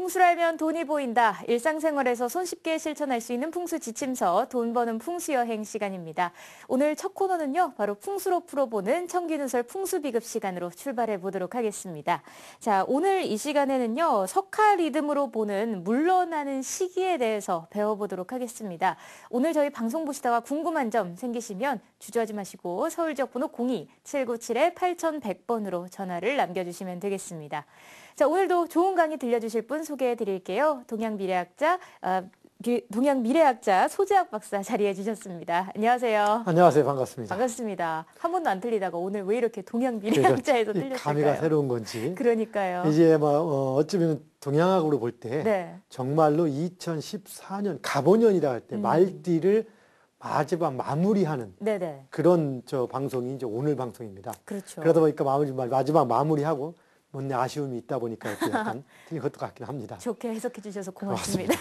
풍수를 알면 돈이 보인다. 일상생활에서 손쉽게 실천할 수 있는 풍수 지침서, 돈 버는 풍수 여행 시간입니다. 오늘 첫 코너는요, 바로 풍수로 풀어보는 청기누설 풍수 비급 시간으로 출발해 보도록 하겠습니다. 자, 오늘 이 시간에는요, 석화 리듬으로 보는 물러나는 시기에 대해서 배워보도록 하겠습니다. 오늘 저희 방송 보시다가 궁금한 점 생기시면 주저하지 마시고 서울 지역번호 02-797-8100번으로 전화를 남겨주시면 되겠습니다. 자, 오늘도 좋은 강의 들려주실 분 소개해 드릴게요. 동양미래학자 소재학 박사 자리해 주셨습니다. 안녕하세요. 안녕하세요. 반갑습니다. 반갑습니다. 한 번도 안 틀리다가 오늘 왜 이렇게 동양미래학자에서 틀렸을까요? 감회가 새로운 건지. 그러니까요. 이제 어쩌면 동양학으로 볼 때 네. 정말로 2014년 갑오년이라 할 때 말띠를 마지막 마무리하는 네네. 그런 방송이 이제 오늘 방송입니다. 그렇죠. 그러다 보니까 마지막 마무리하고 뭔 아쉬움이 있다 보니까 이렇게 약간 틀린 것도 같긴 합니다. 좋게 해석해 주셔서 고맙습니다.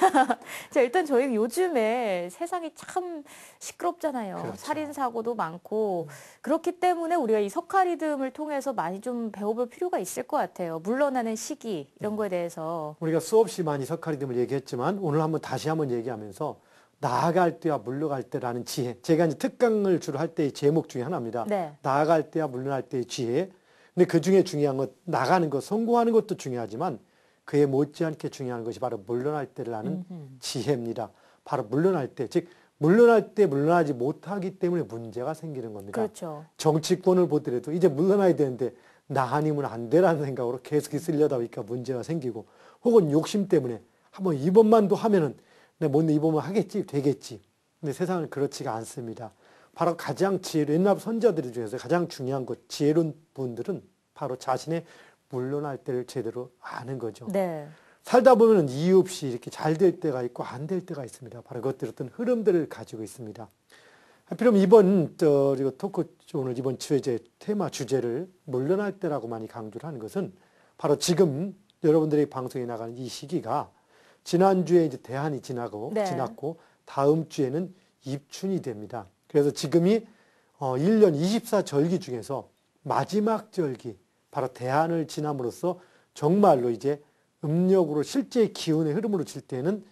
자, 일단 저희 요즘에 세상이 참 시끄럽잖아요. 그렇죠. 살인사고도 많고 그렇기 때문에 우리가 이 석화 리듬을 통해서 많이 좀 배워볼 필요가 있을 것 같아요. 물러나는 시기 이런 거에 대해서. 우리가 수없이 많이 석화 리듬을 얘기했지만 오늘 다시 한번 얘기하면서 나아갈 때와 물러갈 때라는 지혜. 제가 이제 특강을 주로 할 때의 제목 중에 하나입니다. 네. 나아갈 때와 물러날 때의 지혜. 근데 그 중에 중요한 것, 나가는 것, 성공하는 것도 중요하지만 그에 못지않게 중요한 것이 바로 물러날 때를 아는 지혜입니다. 바로 물러날 때, 즉 물러날 때 물러나지 못하기 때문에 문제가 생기는 겁니다. 그렇죠. 정치권을 보더라도 이제 물러나야 되는데 나 아니면 안 되라는 생각으로 계속 있으려다 보니까 문제가 생기고, 혹은 욕심 때문에 한번 이번만도 하면은 내가 뭔데 이번만 하겠지, 되겠지. 근데 세상은 그렇지가 않습니다. 바로 가장 옛날 선자들 중에서 가장 중요한 것, 지혜로운 분들은 바로 자신의 물러날 때를 제대로 아는 거죠. 네. 살다 보면 이유 없이 이렇게 잘 될 때가 있고 안 될 때가 있습니다. 바로 그것들 어떤 흐름들을 가지고 있습니다. 하필이면 이번 오늘 이번 주제 테마 주제를 물러날 때라고 많이 강조를 하는 것은 바로 지금 여러분들의 방송에 나가는 이 시기가 지난주에 이제 대한이 지났고 다음 주에는 입춘이 됩니다. 그래서 지금이 1년 24절기 중에서 마지막 절기, 바로 대한을 지남으로써 정말로 이제 음력으로 실제 기운의 흐름으로 칠 때는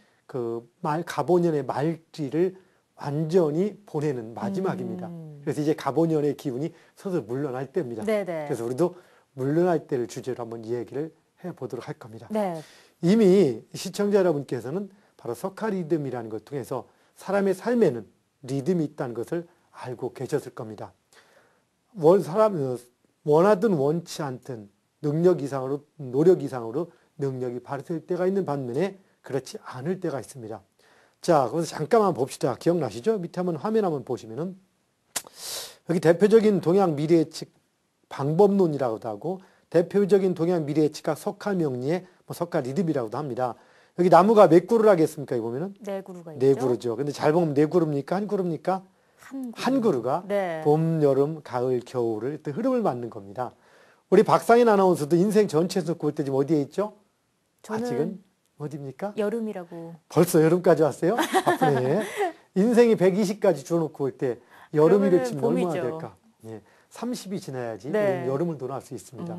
갑오년의 말띠를 완전히 보내는 마지막입니다. 그래서 이제 갑오년의 기운이 서서 물러날 때입니다. 네네. 그래서 우리도 물러날 때를 주제로 한번 이야기를 해보도록 할 겁니다. 네. 이미 시청자 여러분께서는 바로 석화 리듬이라는 것 통해서 사람의 삶에는 리듬이 있다는 것을 알고 계셨을 겁니다. 원하든 원치 않든 노력 이상으로 능력이 발휘될 때가 있는 반면에 그렇지 않을 때가 있습니다. 자, 그래서 잠깐만 봅시다. 기억나시죠? 밑에 화면 한번 보시면은 여기 대표적인 동양 미래예측 방법론이라고도 하고 대표적인 동양 미래예측학 석화명리의 석화 리듬이라고도 합니다. 여기 나무가 몇 그루라겠습니까? 여기 보면은 네 그루가 있죠. 네 그루죠. 근데 잘 보면 네 그루입니까? 한 그루입니까? 한 그루가 네. 봄, 여름, 가을, 겨울을 어떤 흐름을 맞는 겁니다. 우리 박상인 아나운서도 인생 전체에서 볼 때 지금 어디에 있죠? 저는 아직은 어디입니까? 여름이라고. 벌써 여름까지 왔어요? 바쁘네. 인생이 120까지 줄여놓고 볼 때 여름이를 치면 얼마나 될까? 예, 30이 지나야지 우리는 여름을 돌아올 수 있습니다.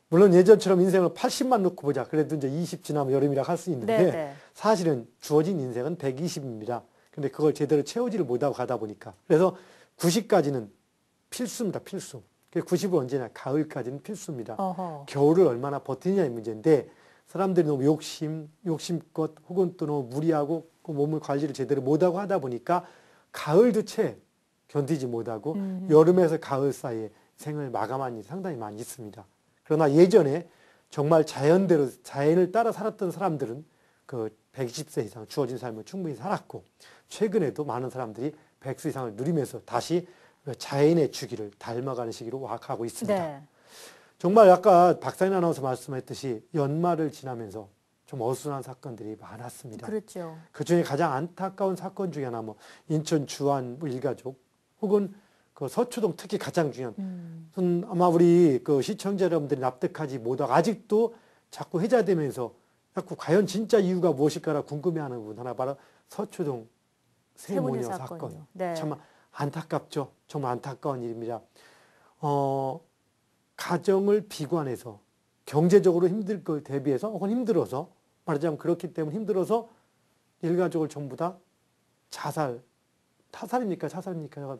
물론 예전처럼 인생을 80만 놓고 보자. 그래도 이제 20 지나면 여름이라고 할 수 있는데 사실은 주어진 인생은 120입니다. 근데 그걸 제대로 채우지를 못하고 가다 보니까. 그래서 90까지는 필수입니다. 필수. 90은 언제나 가을까지는 필수입니다. 겨울을 얼마나 버티느냐의 문제인데 사람들이 너무 욕심껏 혹은 또 너무 무리하고 몸을 관리를 제대로 못하고 하다 보니까 가을도 채 견디지 못하고 여름에서 가을 사이에 생을 마감한 일이 상당히 많이 있습니다. 그러나 예전에 정말 자연을 따라 살았던 사람들은 120세 이상 주어진 삶을 충분히 살았고 최근에도 많은 사람들이 100세 이상을 누리면서 다시 자연의 주기를 닮아가는 시기로 가고 있습니다. 네. 정말 아까 박상인 아나운서 말씀했듯이 연말을 지나면서 좀 어수선한 사건들이 많았습니다. 그렇죠. 그중에 가장 안타까운 사건 중에 하나 인천 주안 일가족 혹은 서초동 특히 가장 중요한 아마 우리 시청자 여러분들이 납득하지 못하고 아직도 자꾸 회자되면서 자꾸 과연 진짜 이유가 무엇일까라 궁금해하는 부분 하나 바로 서초동 세모녀 사건. 네. 참 안타깝죠. 정말 안타까운 일입니다. 가정을 비관해서 경제적으로 힘들 걸 대비해서 혹은 힘들어서 말하자면 그렇기 때문에 힘들어서 일가족을 전부 다 타살입니까? 자살입니까?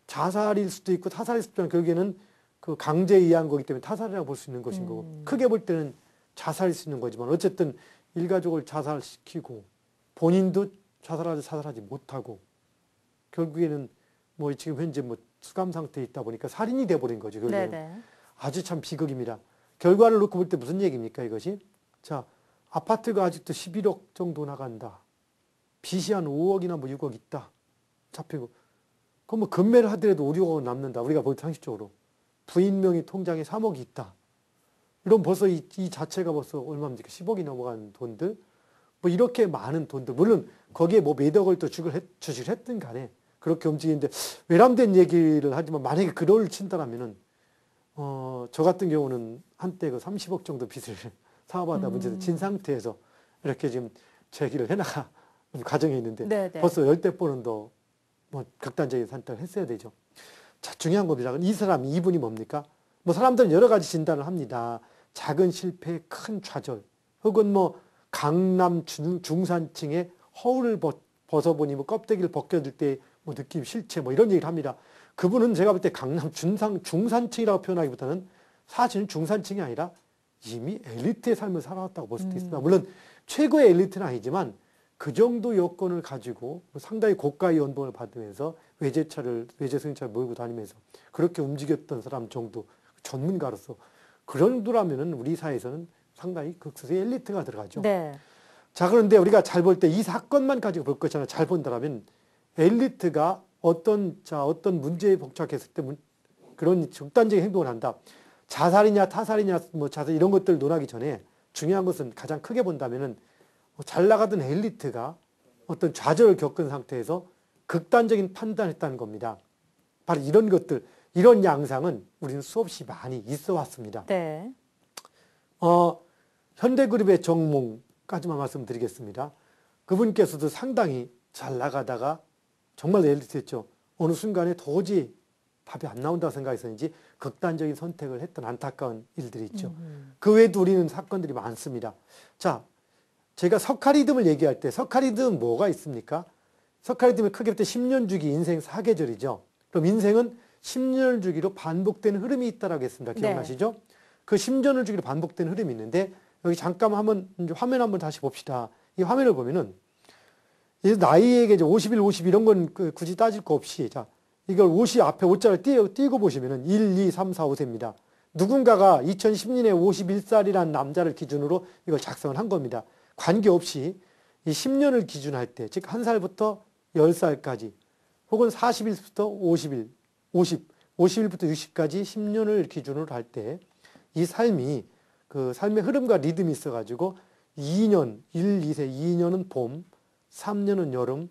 자살일 수도 있고 타살일 수도 있지만 결국에는 그 강제에 의한 거기 때문에 타살이라고 볼 수 있는 것인 거고 크게 볼 때는 자살일 수 있는 거지만 어쨌든 일가족을 자살시키고 본인도 자살하지 못하고 결국에는 뭐 지금 현재 뭐 수감 상태에 있다 보니까 살인이 돼버린 거죠. 결국에는. 네네. 아주 참 비극입니다. 결과를 놓고 볼 때 무슨 얘기입니까 이것이? 자, 아파트가 아직도 11억 정도 나간다. 빚이 한 5억이나 뭐 6억 있다. 잡히고. 그럼 뭐 금매를 하더라도 5, 6억은 남는다. 우리가 볼 때 상식적으로. 부인 명의 통장에 3억이 있다. 이런 벌써 이 자체가 벌써 얼마입니까? 10억이 넘어간 돈들. 뭐 이렇게 많은 돈들. 물론 거기에 뭐 몇 억을 또 주식을 했든 간에 그렇게 움직이는데 외람된 얘기를 하지만 만약에 그걸 친다라면은 저 같은 경우는 한때 그 30억 정도 빚을 사업하다 문제도 진 상태에서 이렇게 지금 제기를 해나가 과정에 있는데 네네. 벌써 10대 번은 더 뭐 극단적인 선택을 했어야 되죠. 자, 중요한 겁니다. 이분이 뭡니까? 뭐 사람들은 여러 가지 진단을 합니다. 작은 실패, 큰 좌절, 혹은 뭐 강남 중산층의 허울을 벗어보니 뭐 껍데기를 벗겨질 때 뭐 느낌 실체 뭐 이런 얘기를 합니다. 그분은 제가 볼 때 강남 중산층이라고 표현하기보다는 사실은 중산층이 아니라 이미 엘리트의 삶을 살아왔다고 볼 수도 있습니다. 물론 최고의 엘리트는 아니지만 그 정도 여건을 가지고 상당히 고가의 연봉을 받으면서 외제 승용차를 몰고 다니면서 그렇게 움직였던 사람 정도 전문가로서 그런 정도라면은 우리 사회에서는 상당히 극소수의 엘리트가 들어가죠. 네. 자, 그런데 우리가 잘 볼 때 이 사건만 가지고 볼 것이잖아요. 잘 본다라면 엘리트가 어떤 문제에 복잡했을 때 그런 극단적인 행동을 한다. 자살이냐 타살이냐 뭐 자살 이런 것들 논하기 전에 중요한 것은 가장 크게 본다면은 잘 나가던 엘리트가 어떤 좌절을 겪은 상태에서 극단적인 판단을 했다는 겁니다. 바로 이런 것들, 이런 양상은 우리는 수없이 많이 있어 왔습니다. 네. 현대그룹의 정몽까지만 말씀드리겠습니다. 그분께서도 상당히 잘 나가다가 정말 엘리트였죠. 어느 순간에 도저히 답이 안 나온다고 생각했었는지 극단적인 선택을 했던 안타까운 일들이 있죠. 그 외에도 우리는 사건들이 많습니다. 자, 제가 석가리듬을 얘기할 때 석가리듬 뭐가 있습니까? 석가리듬을 크게 볼 때 10년 주기 인생 사계절이죠. 그럼 인생은 10년 주기로 반복되는 흐름이 있다라고 했습니다. 기억나시죠? 네. 그 10년을 주기로 반복되는 흐름이 있는데 여기 잠깐 화면 한번 다시 봅시다. 이 화면을 보면은 나이에게 이제 51, 50 이런 건 굳이 따질 거 없이 자, 이걸 50 앞에 5자를 띄고 보시면은 1, 2, 3, 4, 5세입니다. 누군가가 2010년에 51살이라는 남자를 기준으로 이걸 작성을 한 겁니다. 관계없이 이 10년을 기준할 때, 즉 한 살부터 10살까지 혹은 40일부터 50일, 50일부터 60까지 10년을 기준으로 할 때 이 삶이 그 삶의 흐름과 리듬이 있어가지고 2년, 1, 2세, 2년은 봄, 3년은 여름,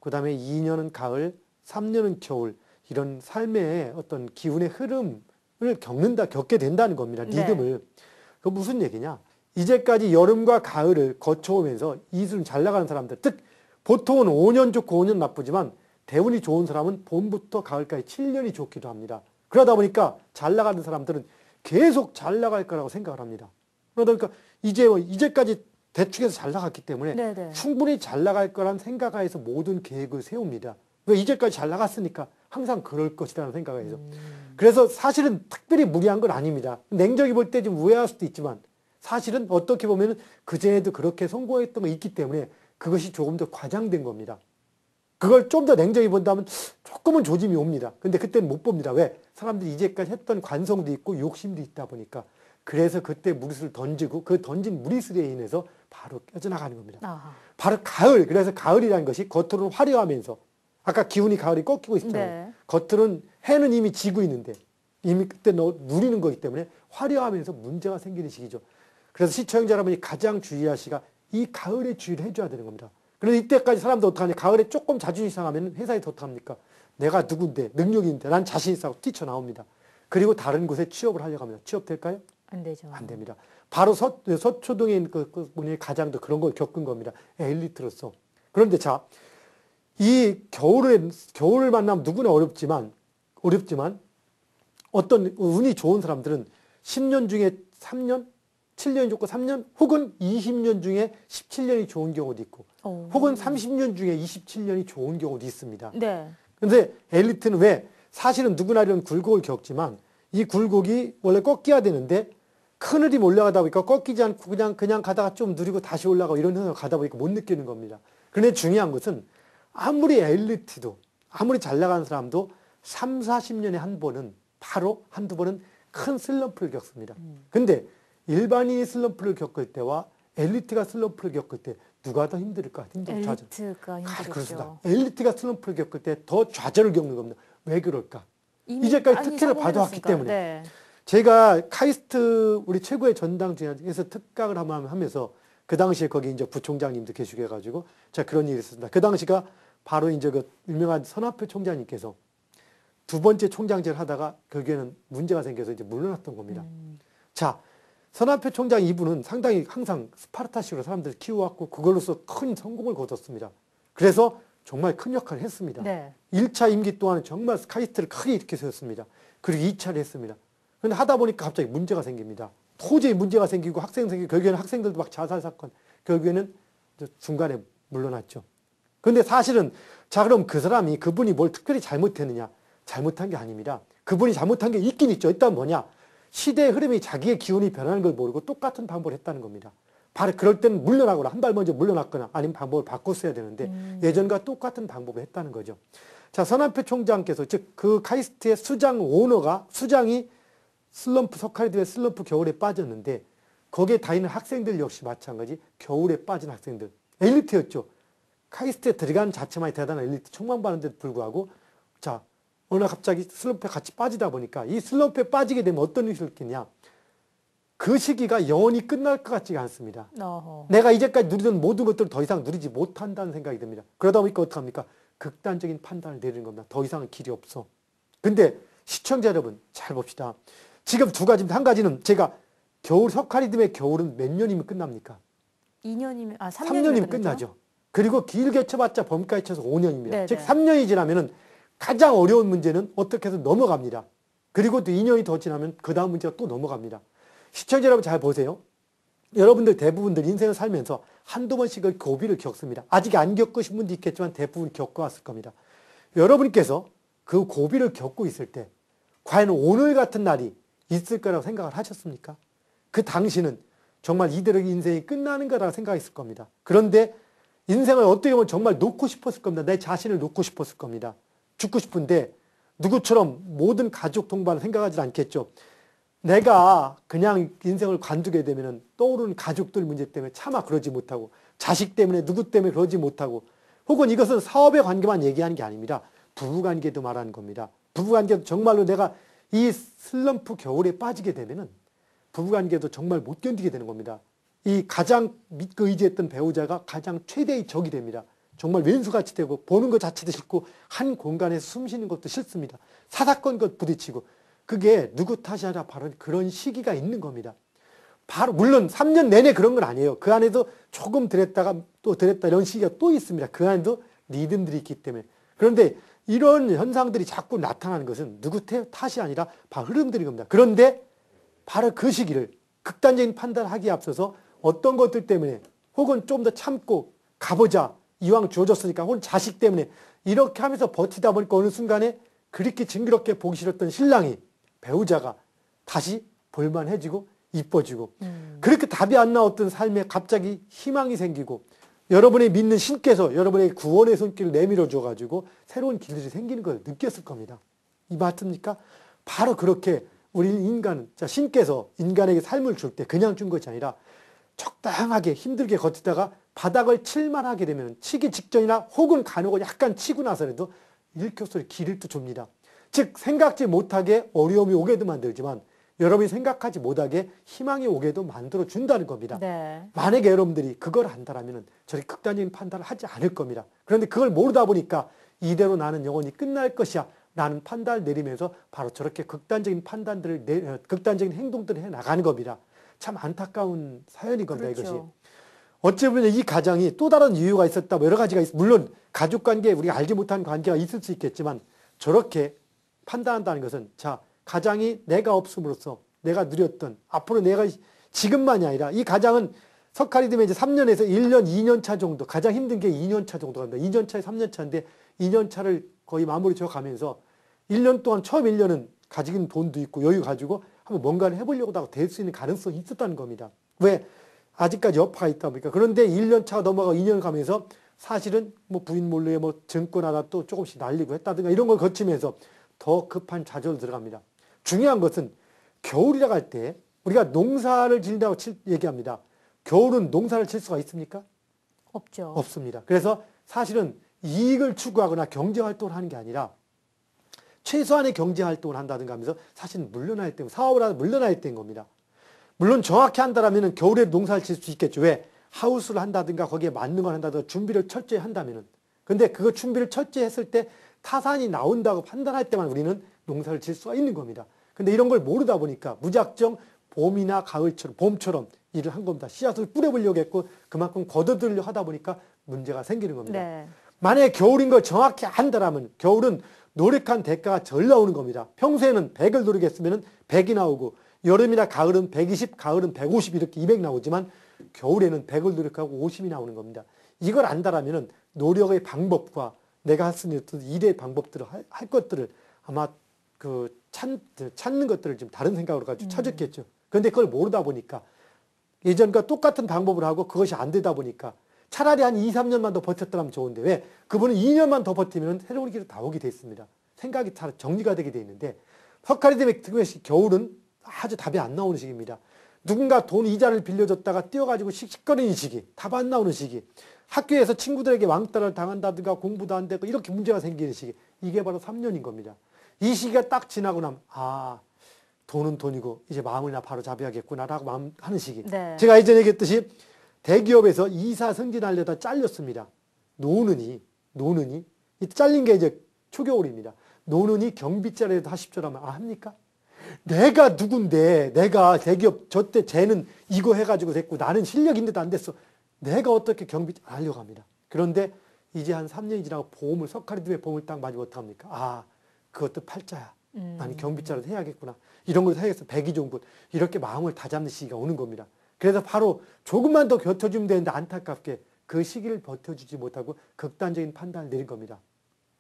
그 다음에 2년은 가을, 3년은 겨울 이런 삶의 어떤 기운의 흐름을 겪게 된다는 겁니다. 리듬을. 네. 그 무슨 얘기냐? 이제까지 여름과 가을을 거쳐오면서 이슬은 잘 나가는 사람들, 즉 보통은 5년 좋고 5년 나쁘지만 대운이 좋은 사람은 봄부터 가을까지 7년이 좋기도 합니다. 그러다 보니까 잘 나가는 사람들은 계속 잘 나갈 거라고 생각을 합니다. 그러다 보니까 이제까지 대충해서 잘 나갔기 때문에 네네. 충분히 잘 나갈 거라는 생각하에서 모든 계획을 세웁니다. 왜 이제까지 잘 나갔으니까 항상 그럴 것이라는 생각에서. 그래서 사실은 특별히 무리한 건 아닙니다. 냉정히 볼 때 좀 우회할 수도 있지만 사실은 어떻게 보면 그전에도 그렇게 성공했던 거 있기 때문에 그것이 조금 더 과장된 겁니다. 그걸 좀 더 냉정히 본다면 조금은 조짐이 옵니다. 근데 그때는 못 봅니다. 왜? 사람들이 이제까지 했던 관성도 있고 욕심도 있다 보니까. 그래서 그때 무리수를 던지고 그 던진 무리수에 인해서 바로 깨져나가는 겁니다. 아하. 바로 가을. 그래서 가을이라는 것이 겉으로는 화려하면서 아까 기운이 가을이 꺾이고 있잖아요. 네. 겉으로는 해는 이미 지고 있는데 이미 그때 누리는 거기 때문에 화려하면서 문제가 생기는 시기죠. 그래서 시청자 여러분이 가장 주의할 시가 이 가을에 주의를 해줘야 되는 겁니다. 그래서 이때까지 사람들 어떡하냐. 가을에 조금 자존심 상하면 회사에 어떡합니까? 내가 누군데 능력이 있는데 난 자신 있어 뛰쳐나옵니다. 그리고 다른 곳에 취업을 하려고 합니다. 취업될까요? 안 되죠. 안 됩니다. 바로 서초동에 그 분이 가장도 그런 걸 겪은 겁니다. 엘리트로서. 그런데 자, 이 겨울을 만나면 누구나 어렵지만 어떤 운이 좋은 사람들은 10년 중에 3년 7년이 좋고 3년 혹은 20년 중에 17년이 좋은 경우도 있고 혹은 30년 중에 27년이 좋은 경우도 있습니다. 네. 근데 엘리트는 왜 사실은 누구나 이런 굴곡을 겪지만 이 굴곡이 원래 꺾여야 되는데 큰 흐름이 올라가다 보니까 꺾이지 않고 그냥 가다가 좀 누리고 다시 올라가고 이런 흐름을 가다 보니까 못 느끼는 겁니다. 그런데 중요한 것은 아무리 엘리트도 아무리 잘 나가는 사람도 3, 40년에 한 번은 바로 한두 번은 큰 슬럼프를 겪습니다. 근데 일반인이 슬럼프를 겪을 때와 엘리트가 슬럼프를 겪을 때 누가 더 힘들까? 엘리트가 힘들죠. 그렇습니다. 엘리트가 슬럼프를 겪을 때 더 좌절을 겪는 겁니다. 왜 그럴까? 이제까지 특혜를 받아왔기 때문에. 네. 제가 카이스트 우리 최고의 전당 중에서 특강을 한번 하면서 그 당시에 거기 이제 부총장님도 계시고 해가지고 제가 그런 일이 있었습니다. 그 당시가 바로 이제 그 유명한 선화표 총장님께서 두 번째 총장제를 하다가 거기에는 문제가 생겨서 이제 물러났던 겁니다. 자, 선화표 총장 이분은 상당히 항상 스파르타식으로 사람들을 키워왔고 그걸로서 큰 성공을 거뒀습니다. 그래서 정말 큰 역할을 했습니다. 네. 1차 임기 동안은 정말 카이스트를 크게 일으켜 세웠습니다. 그리고 2차를 했습니다. 그런데 하다 보니까 갑자기 문제가 생깁니다. 도저히 문제가 생기고 학생 생기고 결국에는 학생들도 막 자살 사건, 결국에는 중간에 물러났죠. 그런데 사실은 자 그럼 그분이 뭘 특별히 잘못했느냐? 잘못한 게 아닙니다. 그분이 잘못한 게 있긴 있죠. 일단 뭐냐? 시대의 흐름이 자기의 기운이 변하는 걸 모르고 똑같은 방법을 했다는 겁니다. 바로 그럴 때는 물러나거나 한 발 먼저 물러났거나 아니면 방법을 바꿨어야 되는데 예전과 똑같은 방법을 했다는 거죠. 자, 선한표 총장께서 즉 그 카이스트의 수장이 슬럼프 석가리드의 슬럼프 겨울에 빠졌는데 거기에 다니는 학생들 역시 마찬가지 겨울에 빠진 학생들 엘리트였죠. 카이스트에 들어가는 자체만이 대단한 엘리트 총망받는데도 불구하고 자 어느 날 갑자기 슬럼프에 같이 빠지다 보니까 이 슬럼프에 빠지게 되면 어떤 일이 있겠냐. 그 시기가 영원히 끝날 것 같지가 않습니다. 내가 이제까지 누리던 모든 것들을 더 이상 누리지 못한다는 생각이 듭니다. 그러다 보니까 어떡합니까? 극단적인 판단을 내리는 겁니다. 더 이상은 길이 없어. 근데 시청자 여러분 잘 봅시다. 지금 두 가지, 한 가지는 제가 석가리즘의 겨울은 몇 년이면 끝납니까? 3년이면 3년이면 끝나죠. 그리고 길게 쳐봤자 범까지 쳐서 5년입니다. 네네. 즉 3년이 지나면은 가장 어려운 문제는 어떻게 해서 넘어갑니다. 그리고 또 2년이 더 지나면 그 다음 문제가 또 넘어갑니다. 시청자 여러분 잘 보세요. 여러분들 대부분들 인생을 살면서 한두 번씩은 고비를 겪습니다. 아직 안 겪으신 분도 있겠지만 대부분 겪어왔을 겁니다. 여러분께서 그 고비를 겪고 있을 때 과연 오늘 같은 날이 있을 거라고 생각을 하셨습니까? 그 당시는 정말 이대로 인생이 끝나는 거라고 생각했을 겁니다. 그런데 인생을 어떻게 보면 정말 놓고 싶었을 겁니다. 내 자신을 놓고 싶었을 겁니다. 죽고 싶은데 누구처럼 모든 가족 동반을 생각하지 않겠죠. 내가 그냥 인생을 관두게 되면 떠오르는 가족들 문제 때문에 차마 그러지 못하고 자식 때문에 누구 때문에 그러지 못하고 혹은 이것은 사업의 관계만 얘기하는 게 아닙니다. 부부관계도 말하는 겁니다. 부부관계도 정말로 내가 이 슬럼프 겨울에 빠지게 되면은 부부관계도 정말 못 견디게 되는 겁니다. 이 가장 믿고 의지했던 배우자가 가장 최대의 적이 됩니다. 정말 왼수같이 되고 보는 것 자체도 싫고 한 공간에서 숨 쉬는 것도 싫습니다. 사사건건 부딪히고 그게 누구 탓이 아니라 바로 그런 시기가 있는 겁니다. 바로 물론 3년 내내 그런 건 아니에요. 그 안에도 조금 들었다가 또 들었다 이런 시기가 또 있습니다. 그 안에도 리듬들이 있기 때문에. 그런데 이런 현상들이 자꾸 나타나는 것은 누구 탓이 아니라 바로 흐름들인 겁니다. 그런데 바로 그 시기를 극단적인 판단을 하기에 앞서서 어떤 것들 때문에 혹은 좀 더 참고 가보자 이왕 주어졌으니까 혹은 자식 때문에 이렇게 하면서 버티다 보니까 어느 순간에 그렇게 징그럽게 보기 싫었던 신랑이 배우자가 다시 볼만해지고 이뻐지고 그렇게 답이 안 나왔던 삶에 갑자기 희망이 생기고 여러분의 믿는 신께서 여러분의 구원의 손길을 내밀어 줘가지고 새로운 길들이 생기는 걸 느꼈을 겁니다. 이 맞습니까? 바로 그렇게 우리 인간은 신께서 인간에게 삶을 줄 때 그냥 준 것이 아니라 적당하게 힘들게 걷다가 바닥을 칠만 하게 되면 치기 직전이나 혹은 간혹은 약간 치고 나서라도 일교수의 길을 또 줍니다. 즉 생각지 못하게 어려움이 오게도 만들지만 여러분이 생각하지 못하게 희망이 오게도 만들어 준다는 겁니다. 네. 만약에 여러분들이 그걸 안다라면 저렇게 극단적인 판단을 하지 않을 겁니다. 그런데 그걸 모르다 보니까 이대로 나는 영원히 끝날 것이야 라는 판단을 내리면서 바로 저렇게 극단적인 판단들을 극단적인 행동들을 해나가는 겁니다. 참 안타까운 사연인 겁니다. 그렇죠. 이것이. 어찌 보면 이 가정이 또 다른 이유가 있었다. 여러 가지가 물론 가족관계 우리가 알지 못한 관계가 있을 수 있겠지만 저렇게 판단한다는 것은 자 가장이 내가 없음으로써 내가 누렸던 앞으로 내가 지금만이 아니라 이 가장은 석칼이 되면 이제 3년에서 1년, 2년 차 정도, 가장 힘든 게 2년 차 정도 갑니다. 2년 차에 3년 차인데 2년 차를 거의 마무리 지어 가면서 1년 동안 처음 1년은 가지고 돈도 있고 여유 가지고 한번 뭔가를 해보려고 하다가 될 수 있는 가능성이 있었다는 겁니다. 왜? 아직까지 여파가 있다 보니까. 그런데 1년 차가 넘어가고 2년 가면서 사실은 뭐 부인 몰래 뭐 증권 하나 또 조금씩 날리고 했다든가 이런 걸 거치면서 더 급한 좌절로 들어갑니다. 중요한 것은 겨울이라고 할 때 우리가 농사를 짓는다고 얘기합니다. 겨울은 농사를 칠 수가 있습니까? 없죠. 없습니다. 그래서 사실은 이익을 추구하거나 경제활동을 하는 게 아니라 최소한의 경제활동을 한다든가 하면서 사실은 물러날 때, 사업을 하다 물러날 때인 겁니다. 물론 정확히 한다면 겨울에 농사를 질 수 있겠죠. 왜? 하우스를 한다든가 거기에 맞는 걸 한다든가 준비를 철저히 한다면은. 근데 그거 준비를 철저히 했을 때 타산이 나온다고 판단할 때만 우리는 농사를 질 수가 있는 겁니다. 근데 이런 걸 모르다 보니까 무작정 봄이나 가을처럼, 봄처럼 일을 한 겁니다. 씨앗을 뿌려보려고 했고 그만큼 걷어들려고 하다 보니까 문제가 생기는 겁니다. 네. 만약에 겨울인 걸 정확히 한다면 겨울은 노력한 대가가 절 나오는 겁니다. 평소에는 100을 노력했으면 100이 나오고 여름이나 가을은 120, 가을은 150 이렇게 200 나오지만 겨울에는 100을 노력하고 50이 나오는 겁니다. 이걸 안다라면 노력의 방법과 내가 할 수 있는 일의 방법들을 할 것들을 아마 찾는 것들을 좀 다른 생각으로 가지고 찾았겠죠. 그런데 그걸 모르다 보니까 예전과 똑같은 방법을 하고 그것이 안 되다 보니까 차라리 한 2, 3년만 더 버텼더라면 좋은데 왜? 그분은 2년만 더 버티면 새로운 길로 나오게 돼 있습니다. 생각이 잘 정리가 되게 돼 있는데 석칼이 되면 특별히 겨울은 아주 답이 안 나오는 시기입니다. 누군가 돈 이자를 빌려줬다가 뛰어가지고 씩씩거리는 시기, 답 안 나오는 시기, 학교에서 친구들에게 왕따를 당한다든가 공부도 안 되고 이렇게 문제가 생기는 시기, 이게 바로 3년인 겁니다. 이 시기가 딱 지나고 나면 돈은 돈이고 이제 마음을 바로 잡아야겠구나라고 마음하는 시기. 네. 제가 예전에 얘기했듯이 대기업에서 이사 승진하려다 잘렸습니다. 노느니 이 잘린 게 이제 초겨울입니다. 노느니 경비자라도 하십시오 하면 합니까? 내가 누군데 내가 대기업 저때 쟤는 이거 해가지고 됐고 나는 실력 있는데도 안 됐어. 내가 어떻게 경비자 하려고 합니다. 그런데 이제 한 3년이 지나고 보험을 석칼이드에 보험을 딱 맞으면 어떡합니까? 그것도 팔자야. 나는 경비자라도 해야겠구나. 이런 걸 해야겠어. 백이종군. 이렇게 마음을 다잡는 시기가 오는 겁니다. 그래서 바로 조금만 더 버텨주면 되는데 안타깝게 그 시기를 버텨주지 못하고 극단적인 판단을 내린 겁니다.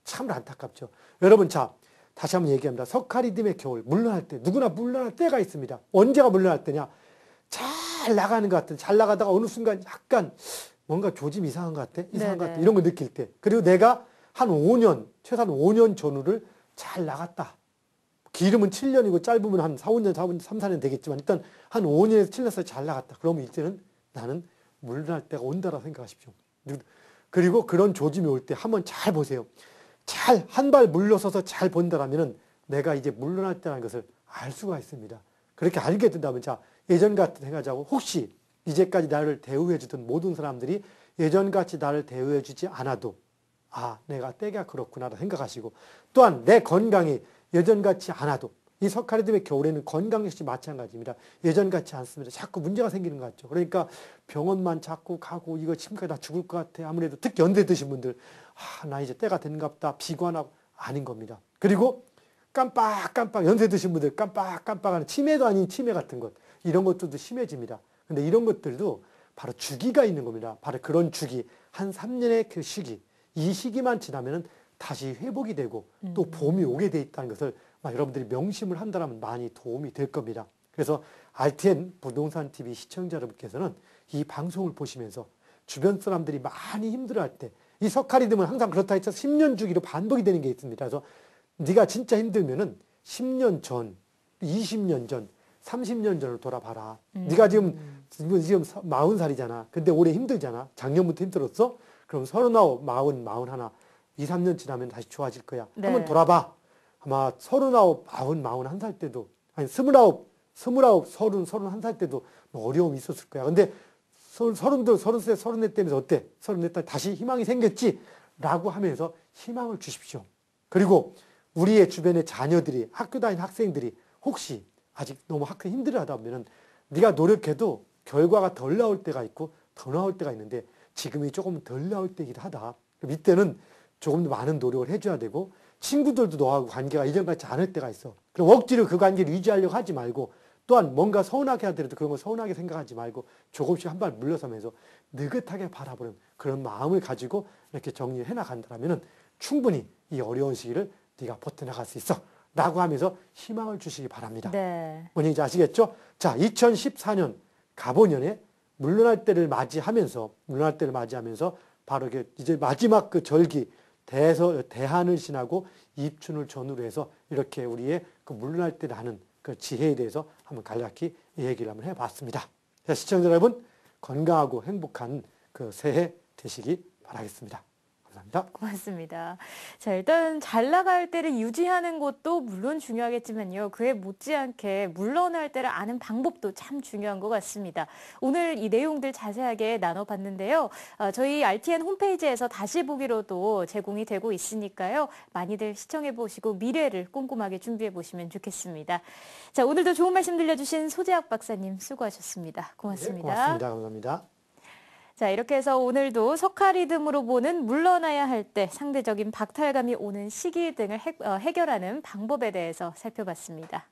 참 안타깝죠. 여러분 자 다시 한번 얘기합니다. 석칼이듬의 겨울 물러날 때 누구나 물러날 때가 있습니다. 언제가 물러날 때냐? 잘 나가는 것 같은 잘 나가다가 어느 순간 약간 뭔가 조짐 이상한 것 같아? 이상한 것 같아? 이런 거 느낄 때 그리고 내가 한 5년 최소한 5년 전후를 잘 나갔다. 길으면 7년이고 짧으면 한 4, 5년, 3, 4년 되겠지만 일단 한 5년에서 7년 사이 잘 나갔다. 그러면 이제는 나는 물러날 때가 온다라고 생각하십시오. 그리고 그런 조짐이 올 때 한번 잘 보세요. 잘 한 발 물러서서 잘 본다라면 내가 이제 물러날 때라는 것을 알 수가 있습니다. 그렇게 알게 된다면 자 예전같이 생각하자고 혹시 이제까지 나를 대우해 주던 모든 사람들이 예전같이 나를 대우해 주지 않아도 내가 때가 그렇구나 생각하시고 또한 내 건강이 예전같이 않아도 이 석칼이듬의 겨울에는 건강 역시 마찬가지입니다. 예전같이 않습니다. 자꾸 문제가 생기는 것 같죠. 그러니까 병원만 자꾸 가고 이거 지금까지 다 죽을 것 같아. 아무래도 특히 연세 드신 분들 나 이제 때가 됐는가 보다 비관하고 아닌 겁니다. 그리고 깜빡깜빡 연세 드신 분들 깜빡깜빡하는 치매도 아닌 치매 같은 것 이런 것들도 심해집니다. 근데 이런 것들도 바로 주기가 있는 겁니다. 바로 그런 주기 한 3년의 그 시기 이 시기만 지나면은 다시 회복이 되고 또 봄이 오게 돼 있다는 것을 여러분들이 명심을 한다면 많이 도움이 될 겁니다. 그래서 RTN 부동산 TV 시청자 여러분께서는 이 방송을 보시면서 주변 사람들이 많이 힘들어할 때 이 석칼이듬은 항상 그렇다 해서 10년 주기로 반복이 되는 게 있습니다. 그래서 네가 진짜 힘들면은 10년 전, 20년 전, 30년 전을 돌아봐라. 네가 지금 40살이잖아. 근데 올해 힘들잖아. 작년부터 힘들었어? 그럼 39, 40, 41, 2, 3년 지나면 다시 좋아질 거야. 네. 한번 돌아봐. 아마 39, 40, 41살 때도 아니 29, 30, 31살 때도 어려움이 있었을 거야. 근데 30, 33, 34 때면서 어때? 34 다시 희망이 생겼지? 라고 하면서 희망을 주십시오. 그리고 우리의 주변의 자녀들이 학교 다니는 학생들이 혹시 아직 너무 학교 힘들어하다 보면 네가 노력해도 결과가 덜 나올 때가 있고 더 나올 때가 있는데 지금이 조금 덜 나올 때이기도 하다. 그럼 이때는 조금 더 많은 노력을 해줘야 되고 친구들도 너하고 관계가 이전같지 않을 때가 있어. 그럼 억지로 그 관계를 유지하려고 하지 말고 또한 뭔가 서운하게 하더라도 그런 거 서운하게 생각하지 말고 조금씩 한 발 물러서면서 느긋하게 바라보는 그런 마음을 가지고 이렇게 정리해 나간다면 충분히 이 어려운 시기를 네가 버텨나갈 수 있어 라고 하면서 희망을 주시기 바랍니다. 네. 뭔 얘기인지 아시겠죠? 자, 2014년 갑오년에 물러날 때를 맞이하면서 바로 이제 마지막 그 절기 대한을 지나고 입춘을 전후로 해서 이렇게 우리의 그 물러날 때를 하는 그 지혜에 대해서 한번 간략히 얘기를 한번 해봤습니다. 자, 시청자 여러분 건강하고 행복한 그 새해 되시기 바라겠습니다. 감사합니다. 고맙습니다. 자, 일단 잘 나갈 때를 유지하는 것도 물론 중요하겠지만요. 그에 못지않게 물러날 때를 아는 방법도 참 중요한 것 같습니다. 오늘 이 내용들 자세하게 나눠봤는데요. 저희 RTN 홈페이지에서 다시 보기로도 제공이 되고 있으니까요. 많이들 시청해보시고 미래를 꼼꼼하게 준비해보시면 좋겠습니다. 자, 오늘도 좋은 말씀 들려주신 소재학 박사님 수고하셨습니다. 고맙습니다. 네, 고맙습니다. 감사합니다. 자, 이렇게 해서 오늘도 석화 리듬으로 보는 물러나야 할 때 상대적인 박탈감이 오는 시기 등을 해결하는 방법에 대해서 살펴봤습니다.